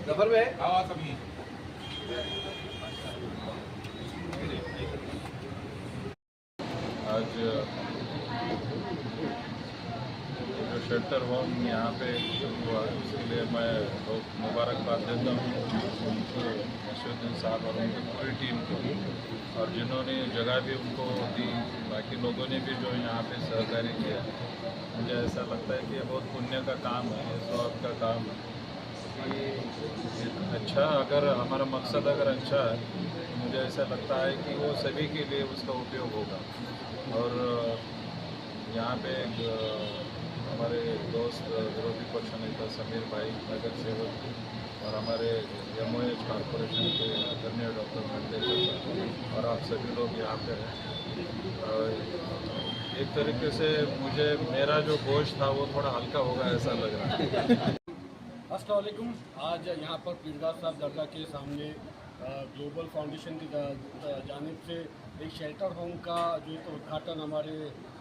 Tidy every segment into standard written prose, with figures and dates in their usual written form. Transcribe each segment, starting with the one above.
सफर में हाँ सभी आज जो शेल्टर होम यहाँ पे शुरू हुआ इसके लिए मैं बहुत मुबारकबाद देता हूँ उनको, नसीरुद्दीन साहब और उनकी पूरी टीम को, और जिन्होंने जगह भी उनको दी, बाकी लोगों ने भी जो यहाँ पे सहकारी किया। मुझे ऐसा लगता है कि ये बहुत पुण्य का काम है, ये स्वाब का काम है कि अच्छा, अगर हमारा मकसद अगर अच्छा है, मुझे ऐसा लगता है कि वो सभी के लिए उसका उपयोग होगा। और यहाँ पे हमारे दोस्त विरोधी पक्ष नेता समीर भाई, नगर सेवक और हमारे MOH कॉरपोरेशन के आदरणीय डॉक्टर मंडेकर और आप सभी लोग यहाँ पे हैं। एक तरीके से मुझे मेरा जो बोझ था वो थोड़ा हल्का होगा ऐसा लग रहा है। अस्सलाम वालेकुम। आज यहाँ पर पीरगाह साहब दरगाह के सामने ग्लोबल फाउंडेशन की जानिब से एक शेल्टर होम का जो है तो उद्घाटन हमारे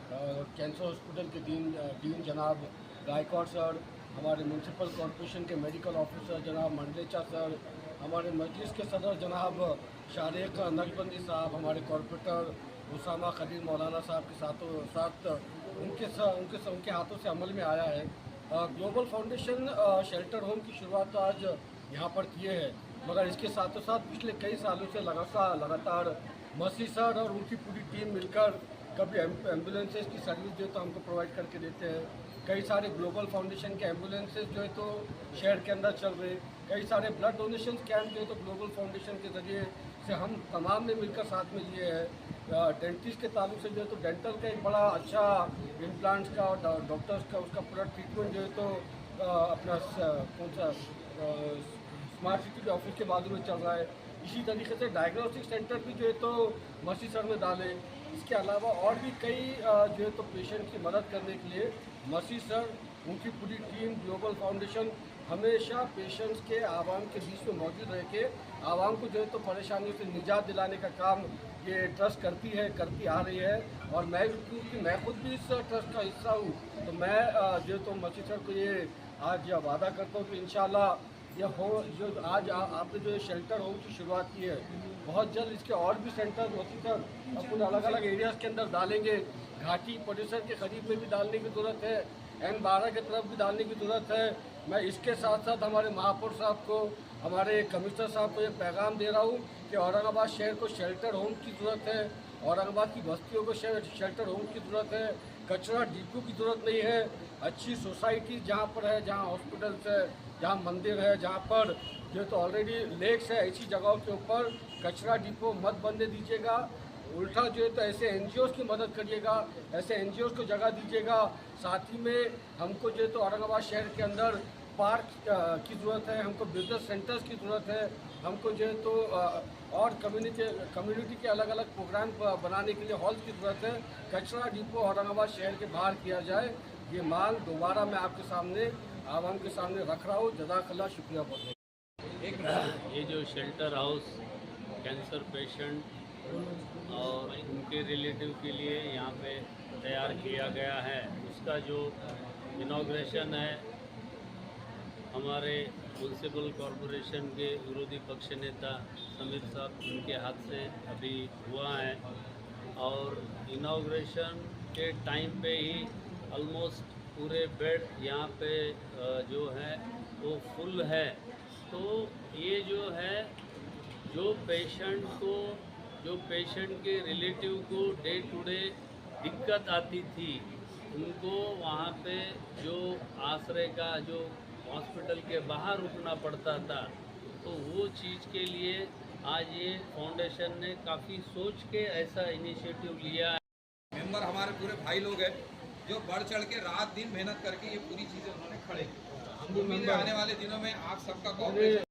कैंसर हॉस्पिटल के डीन जनाब गायकवाड़ सर, हमारे म्यूनसिपल कॉरपोरेशन के मेडिकल ऑफिसर जनाब मंडलेचा सर, हमारे मजलिस के सदर जनाब शारिक नकबंदी साहब, हमारे कॉरपोरेटर उसामा खलील मौलाना साहब के साथ उनके हाथों से अमल में आया है। ग्लोबल फाउंडेशन शेल्टर होम की शुरुआत आज यहाँ पर किए हैं, मगर इसके साथों साथ पिछले कई सालों से लगातार मसी सर और उनकी पूरी टीम मिलकर कभी एम्बुलेंसेज की सर्विस जो है तो हमको प्रोवाइड करके देते हैं। कई सारे ग्लोबल फाउंडेशन के एम्बुलेंसेज जो है तो शहर के अंदर चल रहे, कई सारे ब्लड डोनेशन कैंप जो है तो ग्लोबल फाउंडेशन के ज़रिए से हम तमाम ने मिलकर साथ में लिए हैं। डेंटिस्ट के ताल्लुक से जो है तो डेंटल का एक बड़ा अच्छा इम्प्लांट्स का और डॉक्टर्स का उसका पूरा ट्रीटमेंट जो है तो अपना कौन सा स्मार्ट सिटी के ऑफिस के बाजू में चल रहा है। इसी तरीके से डायग्नोस्टिक सेंटर भी जो है तो मसी सर में डाले। इसके अलावा और भी कई जो है तो पेशेंट की मदद करने के लिए मसी सर, उनकी पूरी टीम, ग्लोबल फाउंडेशन हमेशा पेशेंट्स के आवाम के बीच में मौजूद रह के आवाम को जो है तो परेशानियों से निजात दिलाने का काम ये ट्रस्ट करती आ रही है। और मैं क्योंकि मैं खुद भी इस ट्रस्ट का हिस्सा हूँ, तो मैं जो है तो मसी सर को ये आज वादा करता हूँ कि इंशाल्लाह यह हो, जो आज आपने जो शेल्टर होम की शुरुआत की है, बहुत जल्द इसके और भी सेंटर होती तक अपन अलग अलग एरियाज़ के अंदर डालेंगे। घाटी परिसर के करीब में भी डालने की ज़रूरत है, N12 की तरफ भी डालने की ज़रूरत है। मैं इसके साथ साथ हमारे महापौर साहब को, हमारे कमिश्नर साहब को ये पैगाम दे रहा हूँ कि औरंगाबाद शहर को शेल्टर होम की ज़रूरत है, औरंगाबाद की बस्तियों को शेल्टर होम की ज़रूरत है, कचरा डिपो की ज़रूरत नहीं है। अच्छी सोसाइटी जहाँ पर है, जहाँ हॉस्पिटल्स है, जहाँ मंदिर है, जहाँ पर जो तो ऑलरेडी लेक्स है, ऐसी जगहों के ऊपर कचरा डिपो मत बनने दीजिएगा। उल्टा जो है तो ऐसे NGOs की मदद करिएगा, ऐसे NGOs को जगह दीजिएगा। साथ ही में हमको जो है तो औरंगाबाद शहर के अंदर पार्क की ज़रूरत है, हमको बिजनेस सेंटर्स की ज़रूरत है, हमको जो है तो और कम्युनिटी के अलग अलग प्रोग्राम बनाने के लिए हॉल्स की ज़रूरत है। कचरा डिपो औरंगाबाद शहर के बाहर किया जाए, ये मांग दोबारा मैं आपके सामने आवाम के सामने रख रहा हूँ। जज़ाकल्लाह, शुक्रिया बहुत। ये जो शेल्टर हाउस कैंसर पेशेंट और उनके रिलेटिव के लिए यहाँ पे तैयार किया गया है, उसका जो इनॉग्रेशन है हमारे म्यूनसिपल कॉरपोरेशन के विरोधी पक्ष नेता समीर साहब उनके हाथ से अभी हुआ है। और इनॉग्रेशन के टाइम पे ही ऑलमोस्ट पूरे बेड यहाँ पे जो है वो फुल है। तो ये जो है जो पेशेंट के रिलेटिव को डे टू डे दिक्कत आती थी, उनको वहाँ पे जो आश्रय का जो हॉस्पिटल के बाहर रुकना पड़ता था, तो वो चीज़ के लिए आज ये फाउंडेशन ने काफ़ी सोच के ऐसा इनिशिएटिव लिया है। मेंबर हमारे पूरे भाई लोग हैं जो बढ़ चढ़ के रात दिन मेहनत करके ये पूरी चीज़ें उन्होंने खड़े की। उम्मीद है आने वाले दिनों में आप सबका कॉपरेशन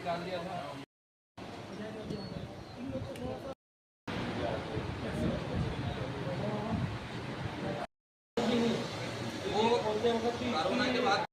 डाल दिया था। करते वक्त